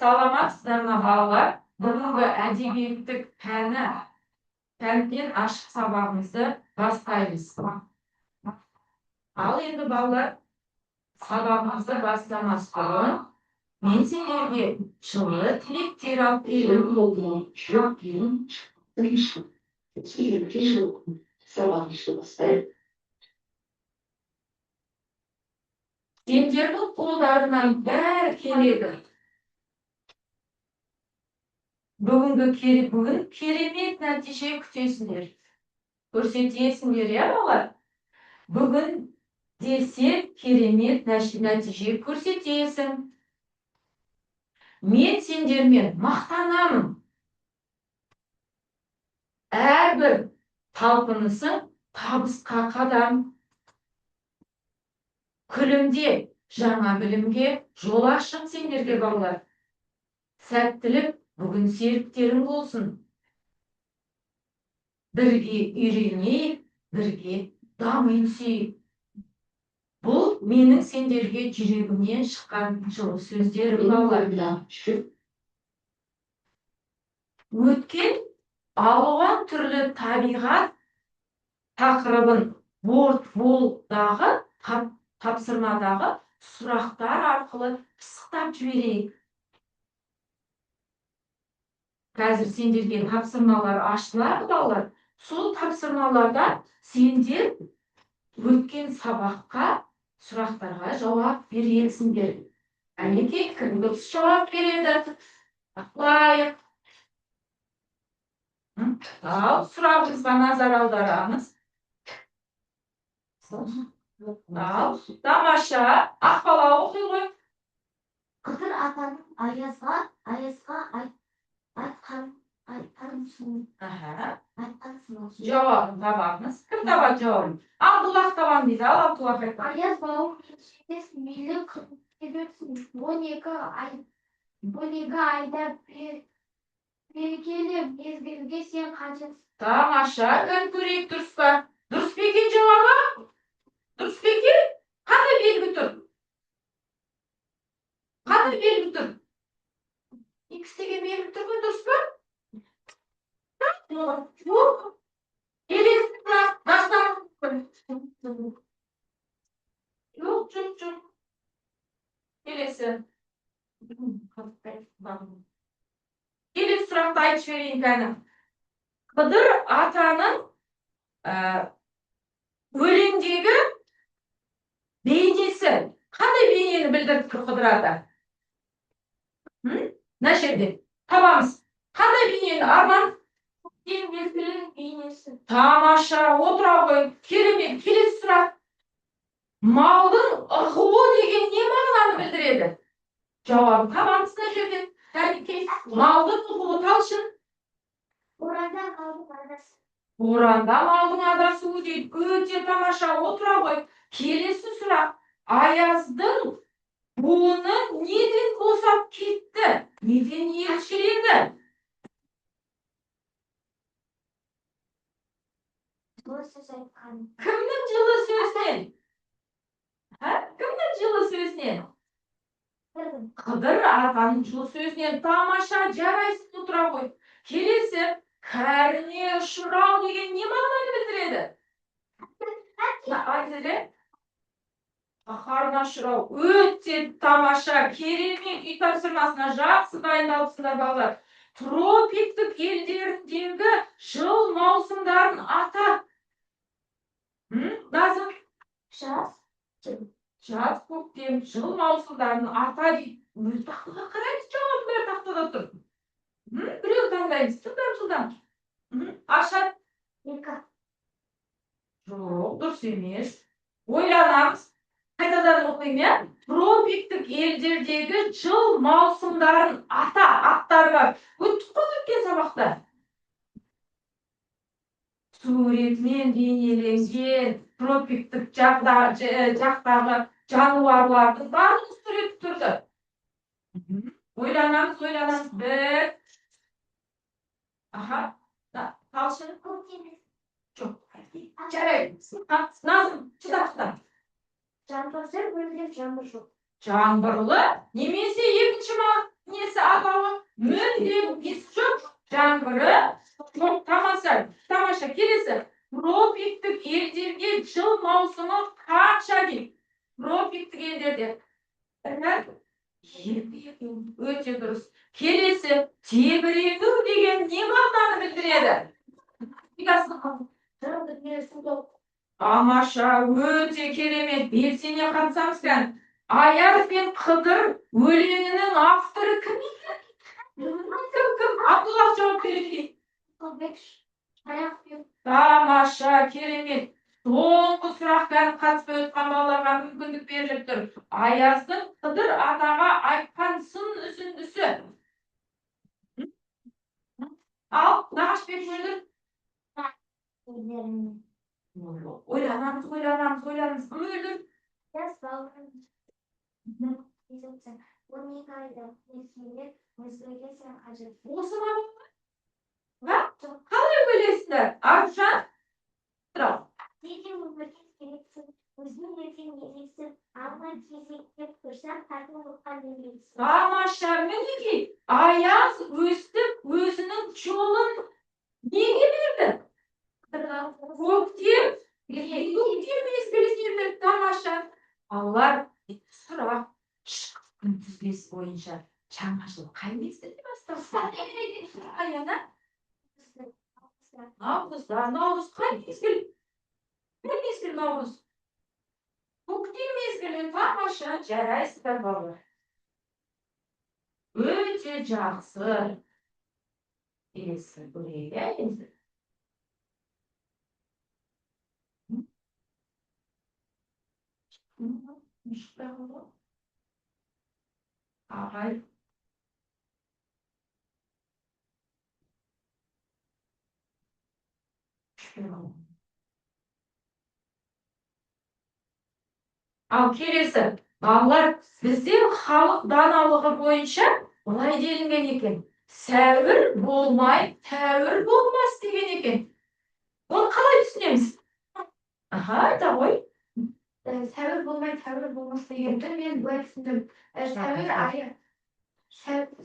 Саламатсыздар ма балалар? Бүгінгі әдебиеттік пәннен ашық сабағымызды бастаймыз. Ал енді балалар, сабағымызды бастамас бұрын мен сендерге жылы тілектер алып сендердің қолдарынан бәрі келеді. Бүгін керемет нәтиже күтесіңдер. Көрсетесіңдер, я балалар? Бүгін десе керемет нәтиже көрсетесің. Мен сендермен мақтанамын. Әрбір талпынысың табысқа қадам. Күлімде жаңа білімге жол ашық сендерге балалар. Сәттілік бүгін серіктерің болсын. Бірге үйренейік, бірге дами түсейік. Бұл менің сендерге жүрегімнен шыққан жылы сөздерім балалар. Өткен алуан түрлі табиғат тақырыбын бортфолдағы тапсырмадағы сұрақтар арқылы пысықтап жіберейік. Қазір сендерге тапсырмалар ашылады балалар. Сол тапсырмаларда сендер өткен сабаққа сұрақтарға жауап бересіңдер. Әнекей кім дұрыс жауап береді? Бақылайық. Ал сұрағымызға назар аударамыз. Ал тамаша, Ақбала оқи ғой. Қыдыр атаның Аязға айтқан жауабын табамыз. Кім табады жауабын? Абдуллах табам дейді. Ал Абдуллах айтты. Аяз бауыр мейлі қырып 12 айда берекелі мезгілге сен қажет. Тамаша, кім көрейік дұрыс па? Дұрыс па екен жауабы? Дұрыс па екен? Қандай белгі тұр? Қандай белгі тұр? Икстегі белгі тұр ғой, дұрыс па? Жоқ. Келесі. Келесі сұрақты айтып жіберейін кәні. Қыдыр атаның өлеңдегі бейнесі. Қандай бейнені білдіріп тұр Қыдыр ата? Мына жерде табамыз. Қандай бейнені? Арман? Бейнесі. Тамаша, отыра ғой. Керемет. Келесі сұрақ. Малдың ығуы деген не мағынаны білдіреді? Жауабы табамыз мына жерде. Малдың ығуы талшын. Боранда малдың адасы. Боранда малдың адасуы дейді. Өте тамаша, отыра ғой. Келесі сұрақ. Аяздың буыны неден босап кетті? Неден ерекшеленді? Жылы сөз айтқан. Кімнің жылы сөзінен? Кімнің жылы сөзінен? Қыдыр атаның жылы сөзінен. Тамаша, жарайсың, отыра ғой. Келесі, кәріне ұшырау деген не мағынаны білдіреді? Айтылы? Қаһарына ұшырау. Өте тамаша, керемет. Үй тапсырмасына жақсы дайындалыпсыңдар балалар. Тропиктік елдеріндегі жыл маусымдарын ата. Назым? Жаз, көктем, жыл маусымдарын ата дейді. Өз тақтаға қараймыз, жауабы бәрі тақтада тұр. Біреу таңдаймыз. Жылдан. Ашат? Екі. Жоқ, дұрыс емес. Ойланамыз. Қайтадан оқимын. Тропиктік елдердегі жыл маусымдарын ата. Аттар бар. Өттік қой өткен сабақта. Суретмен бейнеленген тропиктік жақтағы жануарлардың барлық суреті тұрды. Ойланамыз. Бір. Талшын? Жоқ. Жарайды. Назым, шыдап. Жаңбыр өлген жаңбыр жоқ. Жаңбырлы немесе екінші nesi adamı mündüm çok жаңғыры çok тамаша келесі тропиктік елдерге жыл маусымы қанша дейді тропиктік елдерде өте дұрыс келесі тебірену деген не мағынаны білдіреді тамаша өте керемет белсене қатысамыз екен аяз бен қыдыр өлеңінің авторы кім Абдулlah жауап береді. Тамаша, керемет. Соңғы сұрақтан қатыспай отқан балаларға мүмкіндік беріліп тұр. Аяздың Қыдыр атаға айтқан сын үзіндісі. Ал, Нағашбек мөлдір. Ойланамыз. Мөлдір. Осы ма болды? Қалай ойлайсыңдар? Аружан? Тұрау. Тамаша, мінекей, Аяз өстіп өзінің жолын неге берді? Көктем мезгіліне берді. Тамаша. Аллар сұрақ күнтізбес бойынша жаңа жыл қай мезгілде басталды? Аяна? Наурыз қай мезгіл? Не мезгіл наурыз? Көктем мезгілі. Тамаша. Жарайсыздар балалар. Өте жақсы. Келесі көрейік енді. Ағай. Ал келесі, балалар, бізде халық даналығы бойынша былай делінген екен. Сәуір болмай, тәуір болмас деген екен. Оны қалай түсінеміз? Айта ғой. Сәуір болмай, тәуір болмас дегенді мен былай түсіндім.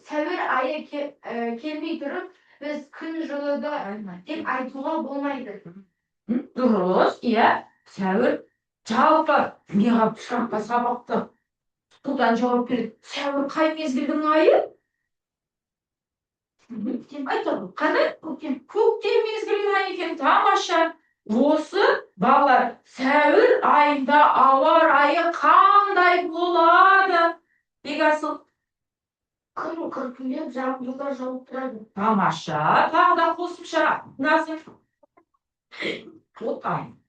Сәуір айы келмей тұрып, біз күн жылыды деп айтуға болмайды. Дұрыс, иә. Сәуір жалпы меға сұраққа сабақты тұтудан жауап береді. Сәуір қай мезгілдің айы? Айтады, қандай? Көктем мезгілдің айы екен. Тамаша. Осы балалар сәуір айында ауа райы қандай болады? Бекасыл. Күн күркілеп, жауындар жауып тұрады. Тамаша. Тағы да қосымша назым.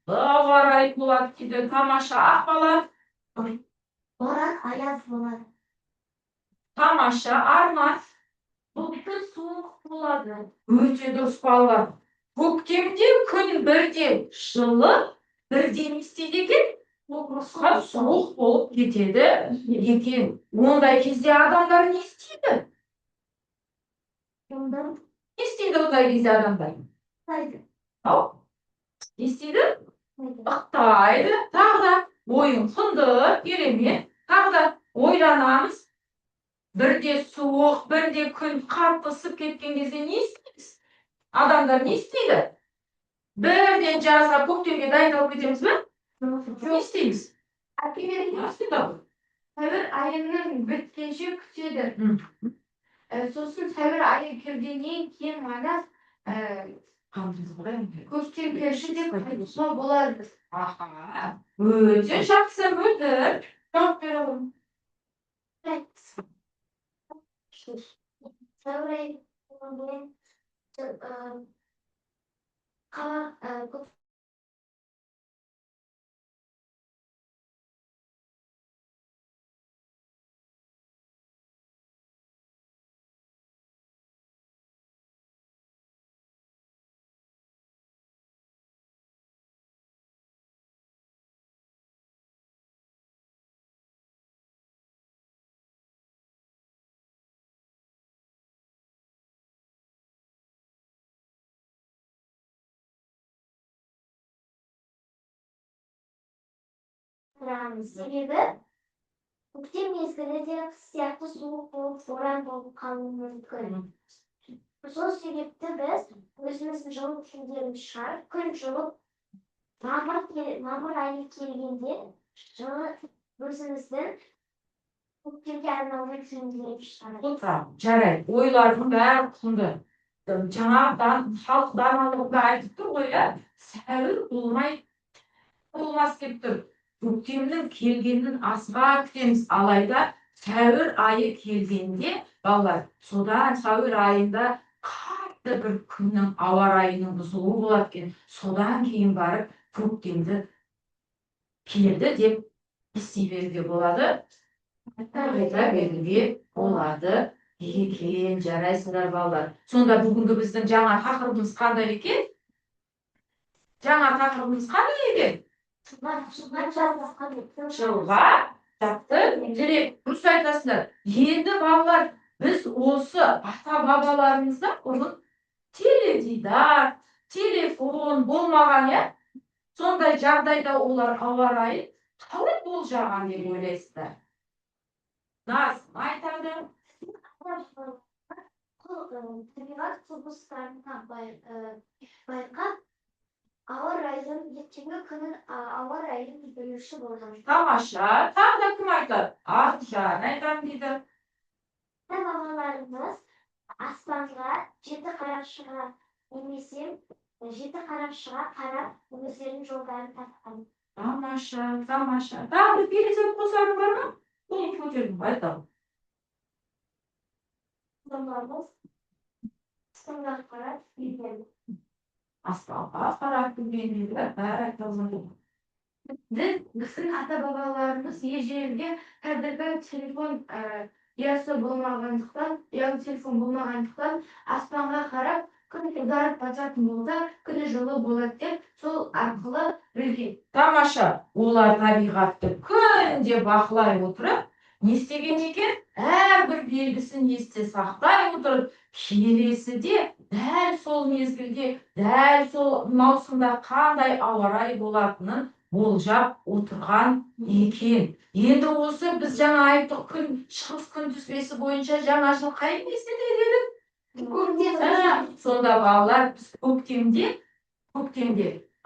Ауа райы болады дейді. Тамаша. Ақбалар. Боран аяз болады. Тамаша. Арман. Бұлтты суық болады. Өте дұрыс балалар. Көктемде күн бірде жылы, бірде не істейді екен? Суық болып кетеді екен. Ондай кезде адамдар не істейді? Не істейді ондай кезде адамдар? Не істейді? Ықтайды. Тағы да ойын құнды, керемет. Тағы да ойланамыз. Бірде суық, бірде күн қатты ысып кеткен кезде не істейміз? Адамдар не істейді? Бірден жазға көктемге дайындалып кетеміз бе? Не істейміз? Сәуір айының біткенше күтеді. Сосын сәуір айы кіргеннен кейін ғана көктем келші деп айтуға болады. Өте жақсы мөлдір. Жауап бере аламын. Сәуір айы себебі Көктем мезгілі де қыс сияқты суық болып, боран болып қалуы мүмкін. Сол себепті біз өзіміздің жылы күндеріміз шығарып, күн жылып, мамыр айы келгенде жылы өзіміздің көктемге арналған күндеріміз шығарып. Жарайды, ойлардың бәрі құнды. Жаңағыдан халық даналығында айтып тұр ғой, сәуір болмас деп тұр. Көктемнің келгенін асыға күтеміз, алайда сәуір айы келгенде, балалар, содан сәуір айында қатты бір күннің ауа райының бұзылуы болады екен. Содан кейін барып көктемді келді деп ести беруге болады. Қайта беруге болады екен. Жарайсыңдар балалар. Сонда бүгінгі біздің жаңа тақырыбымыз қандай екен? Жылға жақсы тілек. Дұрыс айтасыңдар. Енді балалар, біз осы ата-бабаларымызда бұрын теледидар, телефон болмаған, сондай жағдайда олар ауа райын қалай болжаған деп ойлайсыздар? Назым айтады. Табиғат құбылыстарын байқап, ауа райын, ертеңгі күнін ауа райын білуші болған. Тамаша. Тағы да кім айтады? Аружан айтам дейді. Ата-бабаларымыз аспанға жеті қарашыға қарап, өздерінің жолдарын тапқан. Тамаша. Тағы бір перизат қосарың бар ма? Оны көтердің, айтам. Бабамыз аспанға қарап үйген. Аспанға қарап үйген дейді. Біздің ата-бабаларымыз ежелде қазіргі телефон телефон болмағандықтан аспанға қарап күн ұзарып бататын болса, күні жылы болады деп, сол арқылы білген. Тамаша. Олар табиғатты күнде бақылай отырып, не істеген екен? Әрбір белгісін есте сақтай отырып, келесіде дәл сол мезгілде, дәл сол маусымда қандай ауа райы болатынын болжап отырған екен. Енді осы біз жаңа айттық, күн шығыс күнтізбесі бойынша жаңа жыл қай мезгілде дедік? Сонда балалар, біз көктемде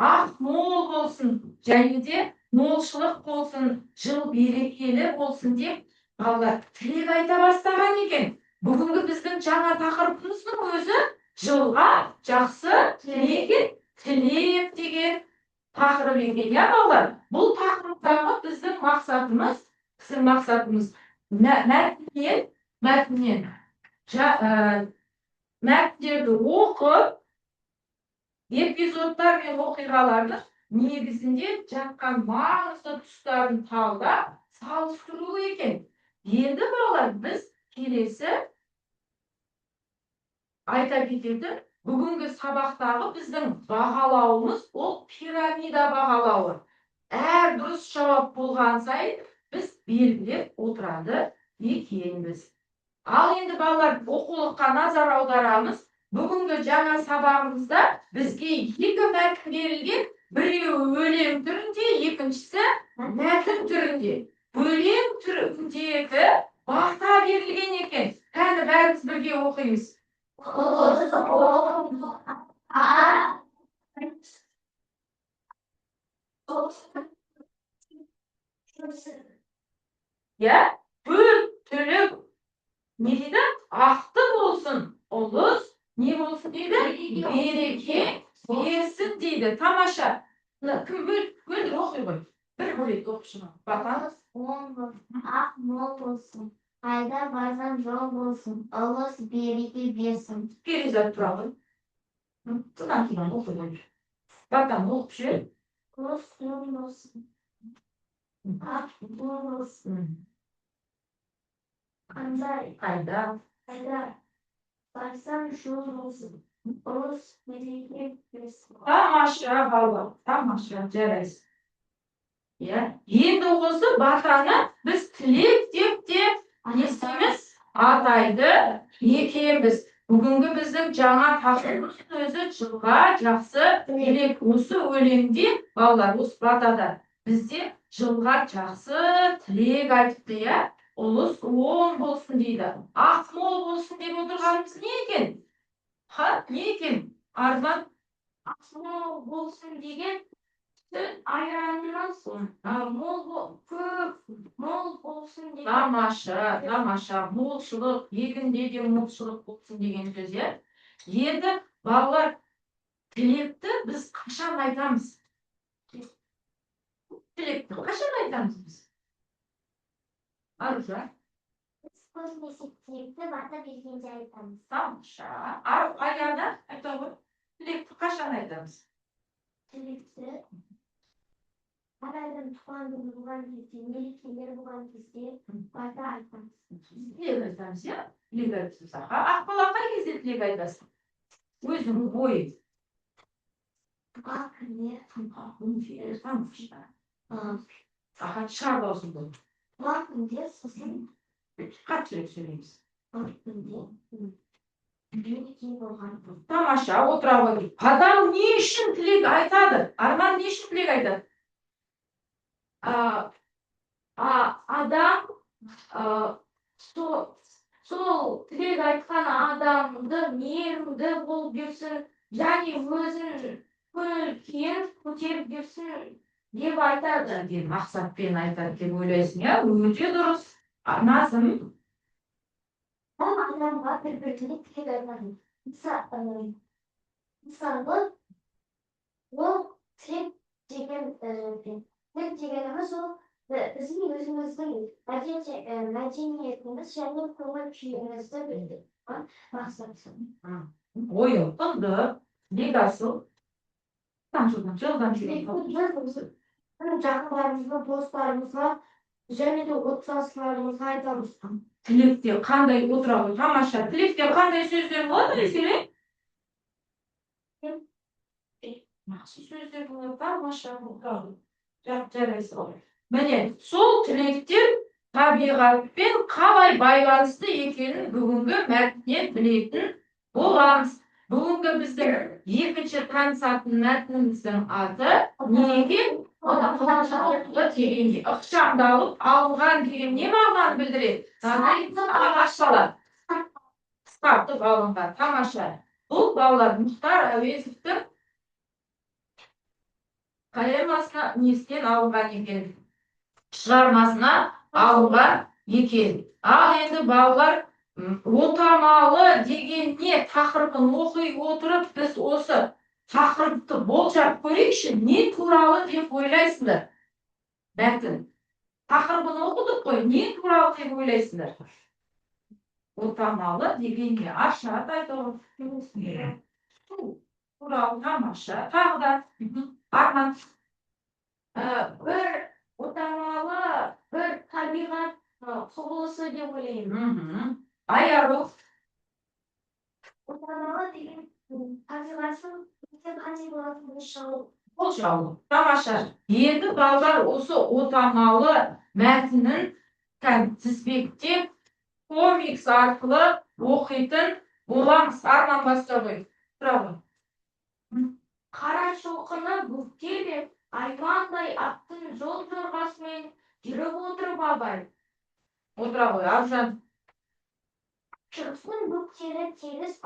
ақ мол болсын, және де молшылық болсын, жыл берекелі болсын деп балалар тілек айта бастаған екен. Бүгінгі біздің жаңа тақырыбымыздың өзі жылға жақсы тілек деген тақырып екен, балалар. Бұл тақырыптағы біздің мақсатымыз мәтіндерді оқып, эпизодтар мен оқиғаларды негізінде жатқан маңызды тұстарын талдап, салыстыру екен. Енді балалар, біз келесі айта кететін бүгінгі сабақтағы біздің бағалауымыз ол пирамида бағалауы. Әр дұрыс жауап болған сайын біз белгілеп отырады екенбіз. Ал енді балалар, оқулыққа назар аударамыз. Бүгінгі жаңа сабағымызда бізге екі мәтін берілген, біреуі өлең түрінде, екіншісі мәтін түрінде. Өлең түріндегі бата берілген екен. Қане бәріміз бірге оқимыз. Төрт түлік не дейді? Ақты болсын, ұлыс не болсын дейді? Береке берсін дейді. Тамаша. Кім бөлді оқи ғой? Бір бөледі оқушыға. Бақаңыз. Ақ мол болсын, қайда барсаң жол болсын, ұлыс береке берсін. Перизат тұра ғой. Содан кейін оқи ғой. Бақаң оқып жүр. Құс күн болсын, ақ мол болсын, қайда барсаң жол болсын, ұлыс береке берсін. Тамаша балалар, тамаша, жарайсың. Енді осы батаны біз тілек деп не істейміз? Атайды екенбіз. Бүгінгі біздің жаңа тақырыбымыз өзі жылға жақсы тілек. Осы өлеңде балалар, осы батада Бізде жылға жақсы тілек айтыпты, иә? Ұлыс оң болсын дейді. Ақмол болсын деп отырғанымыз не екен? Не екен? Арман Ақмол болсын деген сүт айранымыз көп мол болсын деген. Тамаша, молшылық, егінде де молшылық болсын деген сөз, иә? Енді балалар, тілекті біз қашан айтамыз? Тілекті қашан айтамыз біз? Аружан. Көбінесе тілекті бата бергенде айтамыз. Тамаша. Аяна айта ғой. Тілекті қашан айтамыз? Тілекті әр айдың туған күні болған кезде, мерекелер болған кезде бата айтамыз. Тілек айтамыз, иә? Тілек айтамыз. Ақбала қай кезде тілек айтасың? Өзіңнің ойың. Туған күні, Тамаша. Шығар даусын бұл. туған күнде сосын Қатшылық сөйлейміз. туған күнде мереке болған. Тамаша, отыра ғой. Адам не үшін тілек айтады? Арман не үшін тілек айтады? Адам сол тілек айтқан адамды мейірімді болып берсін, және өзін көңіл көтеріп берсін деп айтады. Деп мақсатпен айтады деп ойлайсың, иә? Өте дұрыс. Назым. Адамға бір-біріне тілек айтады. Мысалы, ол тілек дегеніміз ол біздің өзіміздің мәдениетіміз және көңіл күйімізді білдірген мақсат. Ойың тыңды, тілек асыл. Жылдан Жақындарымызға, достарымызға және де отбасыларымызға айтамыз. тілекте қандай отыра ғой. Тамаша. Тілекте қандай сөздер болады, Еселе? Жақсы сөздер болады. Тамаша. Жарайсың. Міне, сол тілектер табиғатпен қалай байланысты екенін бүгінгі мәтіннен білетін боламыз. Бүгінгі біздің екінші танысатын мәтініміздің аты не екен? Ықшамдалып алынған деген не мағынаны білдіреді? Ағашшалар. Қысқартып алынған. Тамаша. Бұл балалар Мұхтар Әуезовтің поэмасына несінен алынған екен? Шығармасына алынған екен. Ал енді балалар отамалы деген не тақырыбын оқи отырып, біз осы тақырыпты болжап көрейікші, не туралы деп ойлайсыңдар? Мәтін. Тақырыбын оқыдық қой, не туралы деп ойлайсыңдар? Отамалы деген не? Ашат айтып. Туралы. Тамаша. Тағы да. Арман. Бір отамалы, бір табиғат құбылысы деп ойлаймын. Айару. Отамалы деген табиғаттың қандай болатынын Болжау. Тамаша. Енді балалар осы отамалы мәтінін тізбектеп комикс арқылы оқитын боламыз. Арман баста ғой. Тұра. Қарашоқыны бүктеп, аймандай аттың жол жорғасымен жүріп отырып абай. Отыра ғой. Аружан. шығыстың бөктері тегіс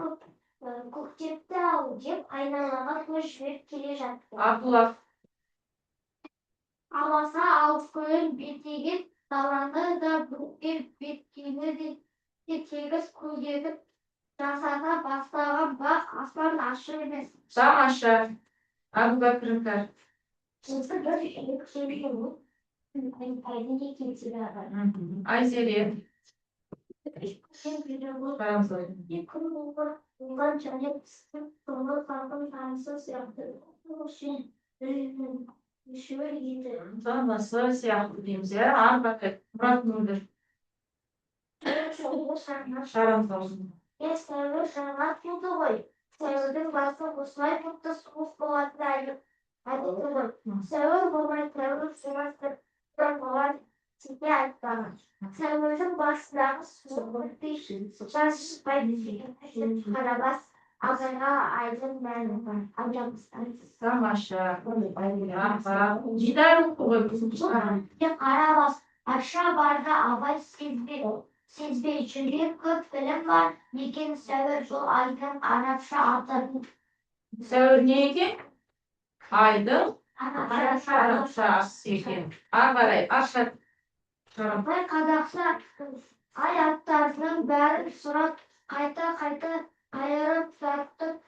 көктепті ау деп айналаға көз жіберіп келе жатты. Абдулла. Аласа алып көлін бетеге даланы да бүктеп беткені де тегіс көгетіп жасата бастаған бақ аспан ашық емес. Тамаша. Абубәкірімдер. Жысы бір келген әйдене келсілері. Айзере. Екі болған және пістің соңғы қалғын танысы сияқты үшеуі еді. Танысы сияқты дейміз, иә? Арбақы. Мұрат Мөлдір. Шарам саусың. Сәуір жаңа туды ғой. Сәуірдің басы осылай топты суық болатын әдеті ғой. Сәуір болмай тәуір жумастыр болған тебе айтпаған. Сәуірдің басындағы суық өтпей жаз шықпайды деген қарабас Azayға айдың мәні бар. Амжамыздан. Тамаша. Жидар оқу ғой біздің шығарған. Қарабас, аша барда абай сезбей жүрген көп білім бар. Екен сәуір жол айдың арапша атын. Сәуір не екен? Айдың Арапша арапша екен. Ары қарай аша. Бір қазақша ай аттарының бәрін сұрап, қайта қайырып тартып,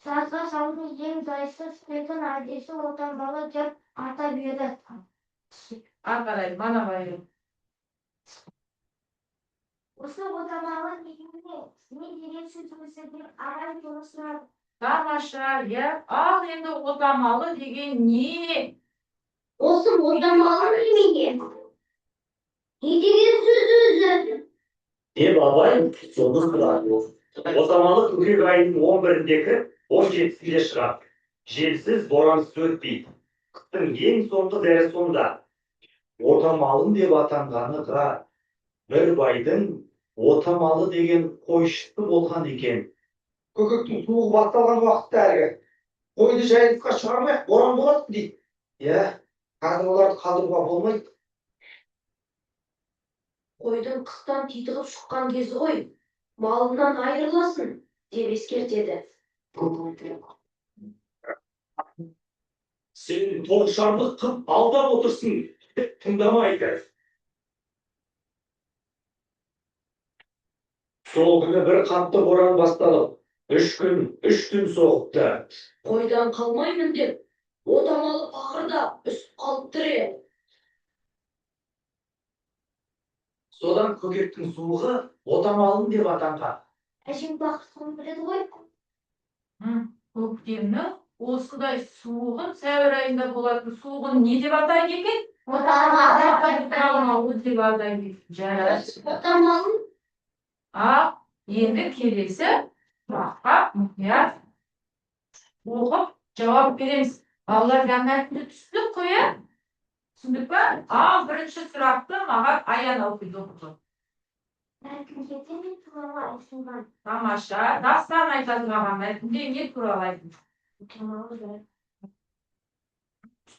жазға салдың ең жайсыз сөзін әдесі отанбалы деп атап еді. Ары қарай мана байы. Осы отанбалы дегенде не деген сөз өзі арай жұмысына Тамаша, иә. Ал енді отамалы деген не? осы отанбалы немене? Не деген сөз өзі? Деп абай соны сұрады. Отамалы көкек айының 11-інде кіріп, 17-сінде шығады. Желсіз, борансыз өтпейді. Қыстың ең соңғы дәрі сонда. Отамалым деп атанғаныға бір байдың отамалы деген қойшысы болған екен. Көкектің суығы басталған уақытта әлгі қойды жайылысқа шығармай боран болады дейді. Иә, қазір оларды қалдыруға болмайды. Қойдың қыстан титығып шыққан кезі ғой, малынан айырыласың, деп ескертеді. Сен тоғышарлық қып алдап отырсың, тыңдамайды. Сол күні бір қатты боран басталып, 3 күн, 3 түн соғыпты. Қойдан қалмаймын деп, отамалы пақырда үсіп қалыптыр еді. Содан көкектің суығы отамалым деп атанған. Әжем бақытын біледі ғой. Көктемнің осындай суығын, сәуір айында болатын суығын не деп атайды екен? Отамалы деп атайды екен. Жарас. Отамалы Енді келесі сұраққа мұқият оқып жауап береміз. Балалар мәтінді түсіндік қой, иә? Түсіндік па? Бірінші сұрақты маған Аян оқиды оқыды. мәтіндегі не туралы айтылған? Тамаша. Дастан айтады маған мәтінде не туралы айтылды? Отамалы бір.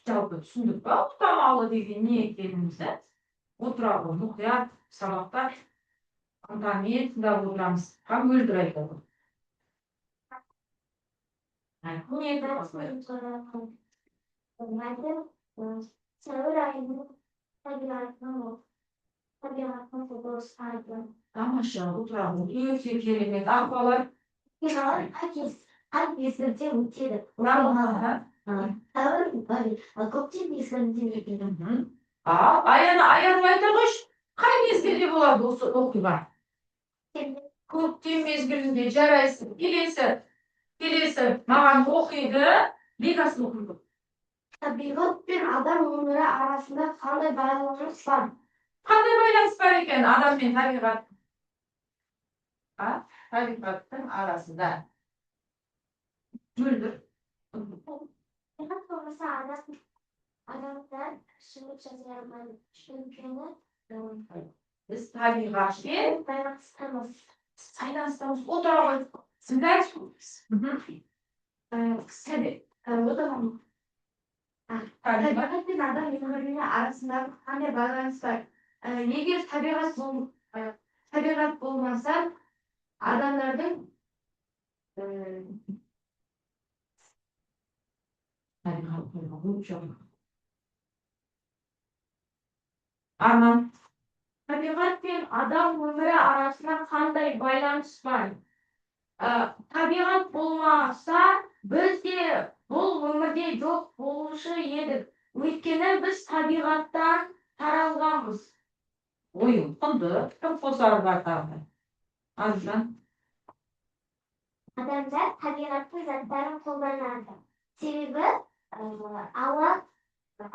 Жалпы түсіндік па? Отамалы деген не екенімізді? Отыра ғой, мұқият сабақта ынтамен тыңдап отырамыз. Мөлдір айтады. Сәуір айының табиғатының құбылысы айтылған. Тамаша, отыра ғой. Өте керемет. Ақбалар. Қай мезгілде өтеді? Көктем мезгілінде өтеді. Аян айта қойшы. Қай мезгілде болады осы оқиға? Көктем мезгілінде жарайсың. Келесі маған оқиды. Лигасын оқиды. Табиғат пен адам өмірі арасында қандай байланыс бар? Қандай байланыс бар екен адам мен табиғат? Табиғаттың арасында. Мөлдір. Табиғат болмаса адамдар шыңғып жаза алмайды. Өйткені Біз табиғатпен байланыстамыз. байланыстамыз. Отыра ғой. Сіңдәр. Табиғат пен адам өміріне арасындағы қандай байланыс бар? Егер табиғат болмаса, адамдардың Арман. табиғат пен адам өмірі арасында қандай байланыс бар? Табиғат болмаса, біз де бұл өмірде жоқ болушы едік. Өйткені біз табиғаттан таралғанбыз. Ойын құнды. Кім қосары бар тағы? Аржан. Адамдар табиғаттың заттарын қолданады. Себебі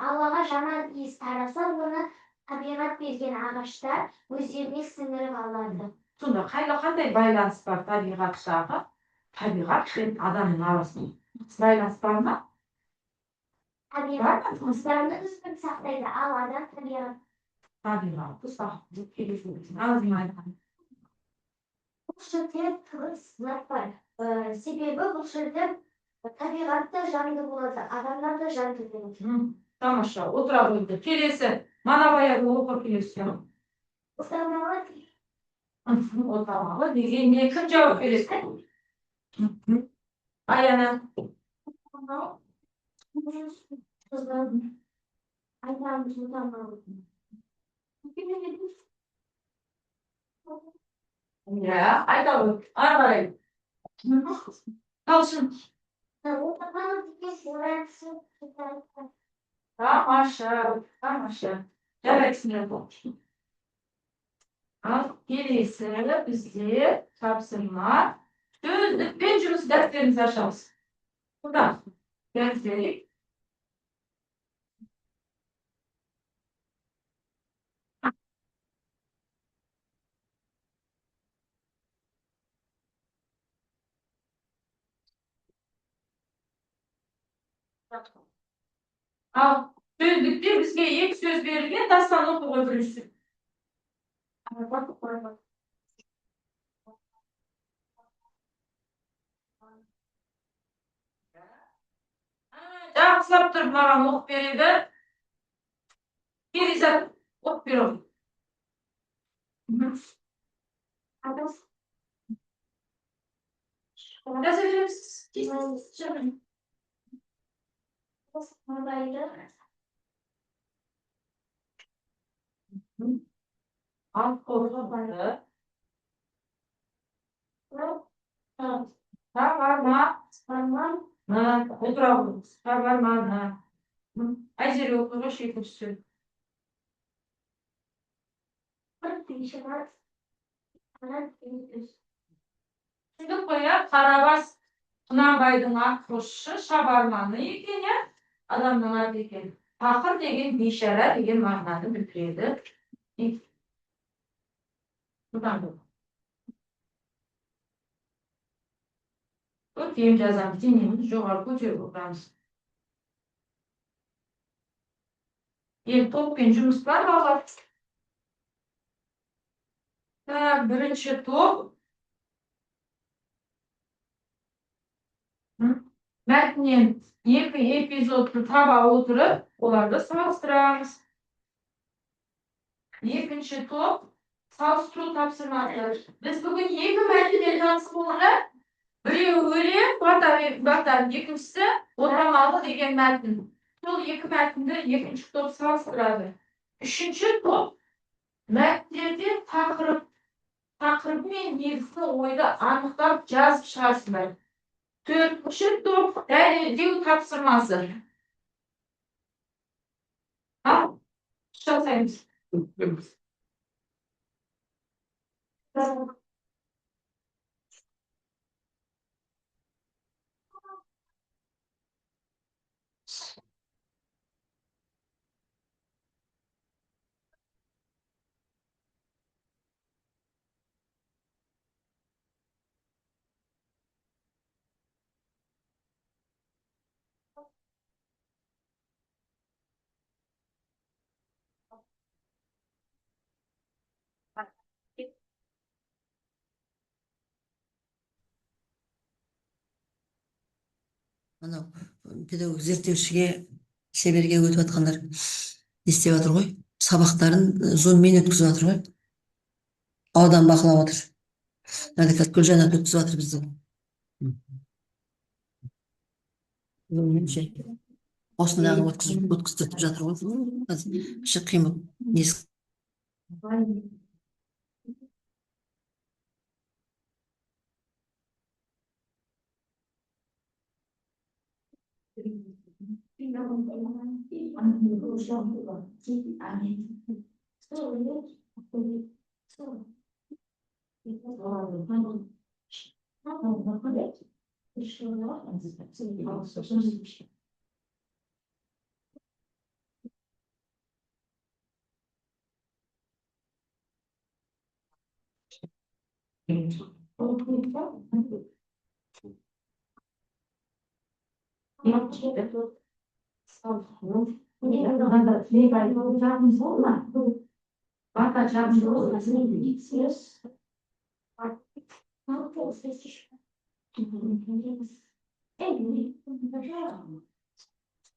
ауаға жаман иіс тараса, оны табиғат берген ағаштар өздеріне сіңіріп алады. Сонда қандай байланыс бар табиғаттағы? Табиғат пен адамның арасында байланыс бар ма? Табиғат адамды үстін сақтайды, ал адам Табиғатты сақтайды. Алдын айтқан. бұл жерде тығыз зат бар. Себебі бұл жерде табиғатта жанды болады, адамдар да жанды болады. Тамаша, отыра қойды. Келесі, Манабаевы оқып келесі. Отамалы дегенге кім жауап береді? Аяна. Ya, ayta ғой. Ары қарай. Талшын. Тамаша. Жарайды, түсінеді. Ал келесі бізде тапсырма. Сөздікпен жұмыс дәптерімізді ашамыз. Бұда. Дәптерік. Ал сөздікте бізге екі сөз берілген, дастан оқуға білісін. Жақсылап тұрып маған оқып береді. Перизат оқып беру. Жаза береміз. Ал қорға бары. Табарма. Отыра қойыңыз. Табарманы. Айзере оқуға шекінші. Түсіндік қой, Қарабас Құнанбайдың атқосшы шабарманы екен, адамның аты екен. Тақыр деген бейшара деген мағынаны білдіреді. Бұдан бұл. Өтем жазамыз, денеміз жоғары көтеріп отырамыз. Топпен жұмыс бар балалар. Бірінші топ. Мәтіннен екі эпизодты таба отырып, оларды салыстырамыз. Екінші топ. Салыстыру тапсырмасы. Біз бүгін екі мәтіннен таныс болдық. Біреуі өлең, батар, екіншісі отамалы деген мәтін. Сол екі мәтінді екінші топ салыстырады. Үшінші топ мәтіндерде тақырып мен негізгі ойды анықтап жазып шығасыңдар. Төртінші топ дәлелдеу тапсырмасы. Жасаймыз. Анау педагог зерттеушіге шеберге өтіп жатқандар не істеп жатыр ғой, сабақтарын зуммен өткізіп жатыр ғой, аудан бақылап отыр. Қазір Гүлжан апа өткізіп жатыр бізде. Осындағы өткізіп жатыр ғой. Қазір кіші қимыл несі.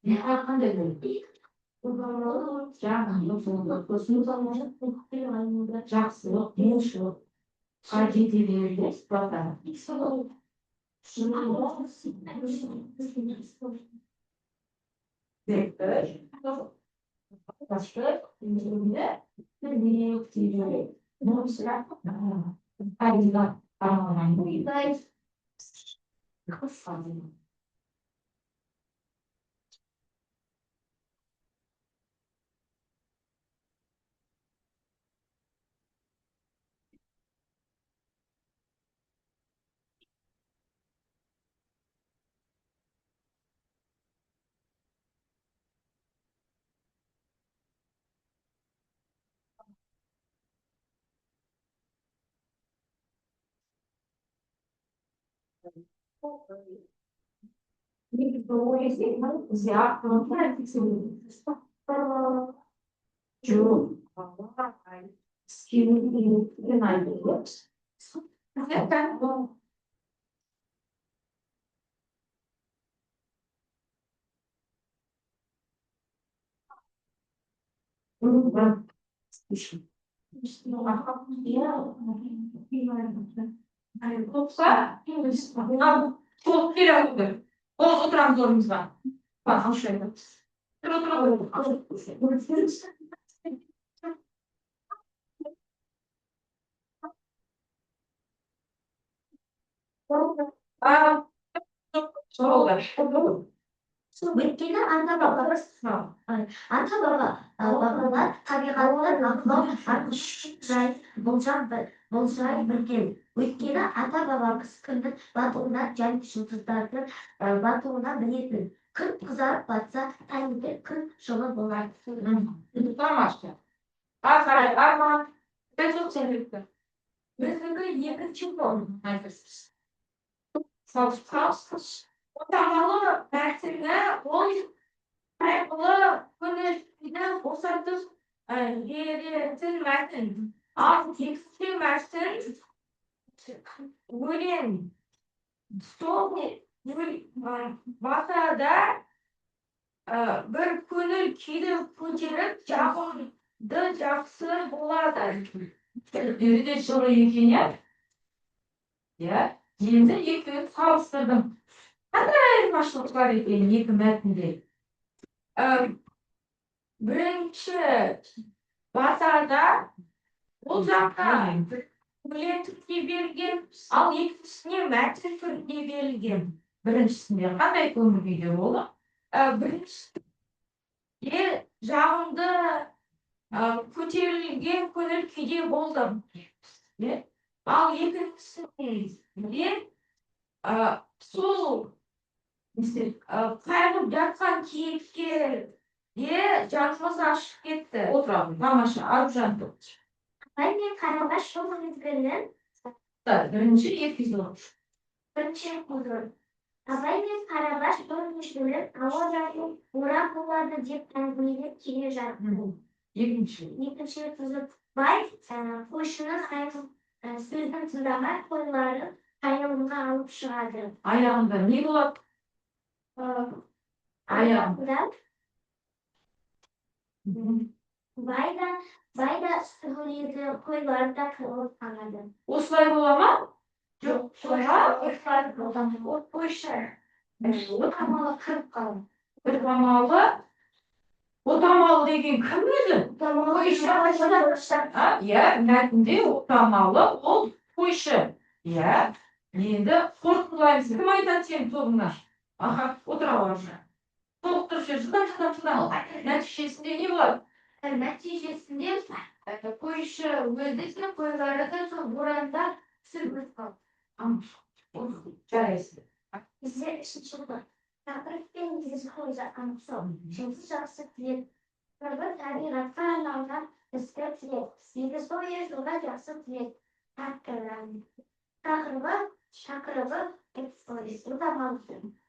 Ne qanday bo'ldi? Жақсы, yaxshi. Qanday deyiladi? Yoksa çok bir aldı. Oturan zorumuzdan. Bak şöyle. Oldu. өйткені ата бабамыз бабалар табиғатты бақылау арқылы болжай білген. Өйткені ата бабамыз күннің батуына және жұлдыздардың батуына білетін. Күн қызарып батса, таңертең күн жылы болады. Tutamazsın. Arkadaşlar ama ben çok sevindim. Bizimki екінші болу. Отағалы нәрсені ол арқылы көңілден босатып беретін мәтін. Ал екінші мәтін өлең. Сол батада бір көңіл күйді көтеріп жағымды жақсы болады. Бері де жылы екен, иә? Енді екеуін салыстырдым. Қандай айырмашылық бар екен екі мәтінде? Бірінші батада ол жаққа өлең түрінде берілген, ал екіншісіне мәтін түрінде берілген. Біріншісінде қандай көңіл күйде болды? Біріншісінде жағымды көтерілген көңіл күйде болдым. Ал екіншісінде сол қайғырып жатқан кейіпкерге жанымыз ашып кетті. Отырамын, тамаша, Аружан. Абай мен Қарабаш жол мезгілінің Бірінші эпизод. бірінші эпизод. Абай мен Қарабаш жол мезгілін ауа райы боран болады деп әңгімелеп келе жатты. Екінші эпизод. Бай қойшының сөзін тыңдамай қойларын айналымға алып шығады. Аяғында не болады? Аяғында бай да үстігіледі, қойлары да қырылып қалады. Осылай бола ма? Жоқ, осылай болады. Қойшы отамалы қырып қалды. Отамалы деген кім өзі? Иә, мәтінде отамалы ол қойшы. Иә, енді қорытындылаймыз. Кім айтады сенің тобыңа? Отыра баршы. Толықтыршы, жылдам. Нәтижесінде не болады? Нәтижесінде қойшы өзінің қойлары да сол боранда сүріліп қалды. Жарайсың. Бізде үшінші болды. Тақырып пен негізгі қойға анықтау. Жұмысы жақсы тілек. Бір табиғатқа арналған ізгі тілек. Негізгі ой жылға жақсы тілек. Тақырыбы отамалы.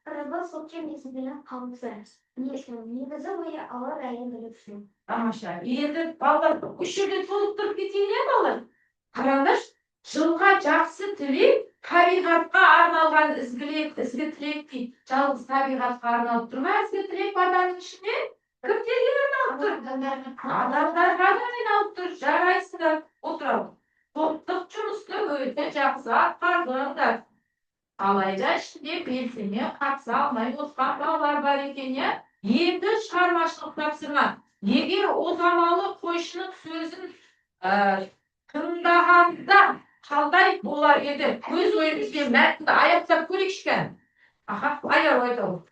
Тақырыбы көктем мезгілінің қаумысы. Негізгі ойы ауа райын біліп. Тамаша. Енді балалар үш жерде толықтырып кетейін, балалар. Қараңдаршы, жылға жақсы тілек табиғатқа арналған ізгі тілек дейді. Жалғыз табиғатқа арналып тұр ма ізгі тілек баданың ішінде? Кімдерге арналып тұр? Адамдарға да айналып тұр. Жарайсыңдар, отырalım. Топтық жұмысты өте жақсы атқардыңдар. Алайда ішінде белсене қатыса алмай отқан балалар бар екен, иә? Енді шығармашылық тапсырма. Егер о замалы қойшының сөзін тыңдағанда қалдай болар еді? Өз ойымызбен мәтінді аяқтап көрейікші кәні. Аха, аяр айталым.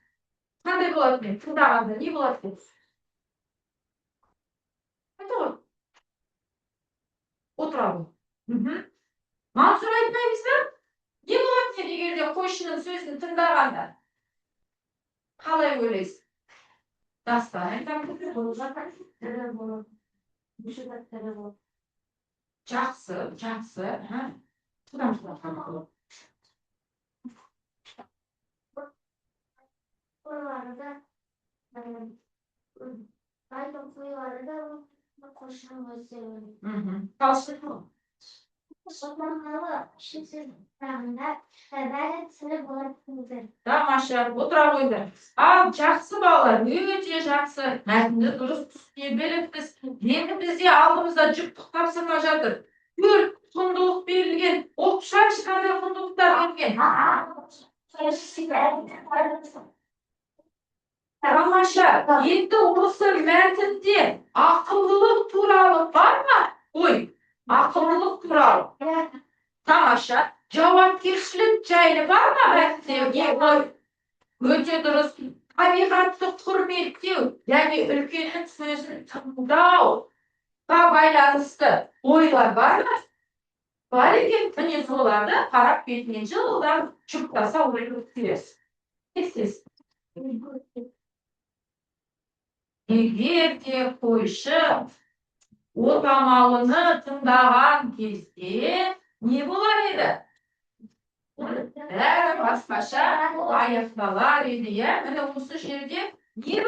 Қандай болады мен? Тыңдағанда не болады деп? Айта ғой. Отырalım. Мансұр айтпаймыз ба? Не болады мен егерде қойшының сөзін тыңдағанда? Қалай ойлайсың? Дастан айтамын. Жақсы, жақсы. Oralarda Bayram kuyularda koşan gözlerim. Kalsın mı? Sopanmalı şişsiz rahmet ve ben seni bırakırım. Тамаша, отыра қойды. Ал, жақсы балалар, өте жақсы. Мәтінді дұрыс түсіне беріппіз. Енді бізде алдымызда жүктік тапсырма жатыр. 4 құндылық берілген. Оқшан қандай құндылықтар берілген. Тамаша, енді осы мәтінде ақылдылық туралы бар ма? Ой, ақылдылық туралы. Тамаша, жауапкершілік жайлы бар ма мәтінде? Өте дұрыс. Табиғатты құрметтеу, яғни үлкеннің сөзін тыңдауға байланысты ойлар бар ма? Бар екен, міне соларды қарап бетінен жылдам жүктаса ойлы келесіз. Естесіз. Егер де қойшы отамалыны тыңдаған кезде не болар еді? Бәрі басқаша аяқталар еді, иә? Міне осы жерде не